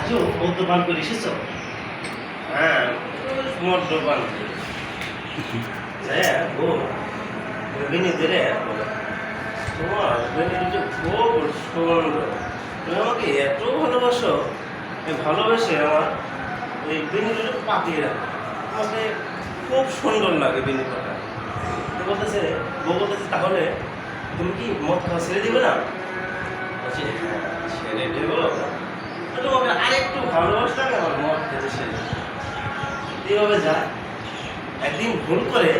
আজও মদ্যপান করে এসেছ? হ্যাঁ, মদ্যপান করে। হ্যাঁ গো, রোগিনীদের তোমার রোগিনীটা খুব সুন্দর। তুমি আমাকে এত ভালোবাসো, এই ভালোবেসে আমার এই বিনিটা পাতিয়ে রাখো। আমাকে খুব সুন্দর লাগে বিনিটা। বলতেছে, বউ বলতেছে, তাহলে তুমি কি মদ খাওয়া ছেড়ে দিবে না? বলছি হ্যাঁ ছেড়ে দেবো, তোমাকে আরেকটু ভালোবাসলাম, আমার মদ খেতে ছেড়ে দেবো। এইভাবে যায়। একদিন ভুল করে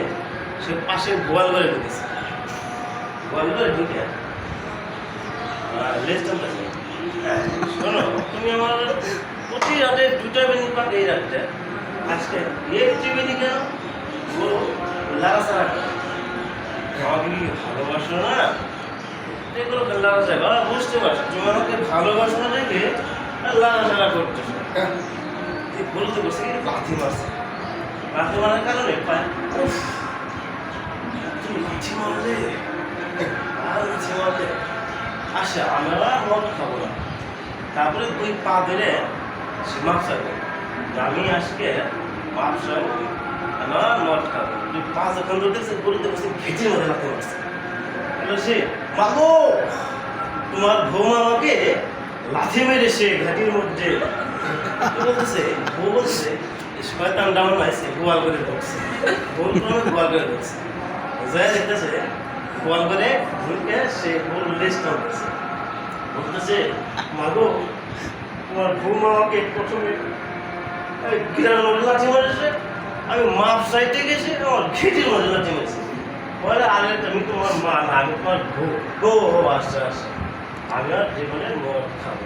সে পাশে গোয়াল ঘরে ঢুকেছে। গোয়াল ঘরে ঢুকে লেজ টানতেছে, হ্যাঁ শোনো, তুমি আমার প্রতি রাতে 2টা বেনি পাঠিয়ে রাখতে, আজকে একটি বেনি কেন বলো? লাড়াচাড়া করে। আমাকে কি ভালোবাসো না? এগুলো লাড়াচাড়া বুঝতে পারছো, তুমি আমাকে ভালোবাসো না দেখে লাড়াচাড়া করতেছো। বলতে বসে কিন্তু লাথি মারছে। লাথি মারার কারণে পায় তুমি লাথি মারলে, আর লাথি মারলে আচ্ছা আমরা মদ খাবো না। তারপরে 2 পা ধরে সে মাপ চাইবে, আমি আজকে মাপ চাইব, আমার মদ খাবো। 2 পা যখন ধরতেছে বলতে বসে ঘেঁচে মধ্যে লাথি মারছে। বললো সে, মাগো তোমার বৌমা আমাকে লাথি মেরেছে ঘাটির মধ্যে। বলতেছে, বউ বলছে শয়তান ডাউন আছে, গোয়াল করে ঢুকছে। বউ তো গোয়াল করে ঢুকছে, যাই দেখতেছে গোয়াল করে ঢুকে সে বউর লেজ টানতেছে। বলতেছে, মাগো তোমার বৌমা আমাকে প্রথমে গ্রামের লাথি মেরেছে, আমি মাপ চাইতে গেছি, আমার ঘেটির মধ্যে লাথি মেরেছে। বলে আরে তুমি তোমার মা না, আমি তোমার বউ। ও আচ্ছা আচ্ছা, আমি আর জীবনে মদ খাবো।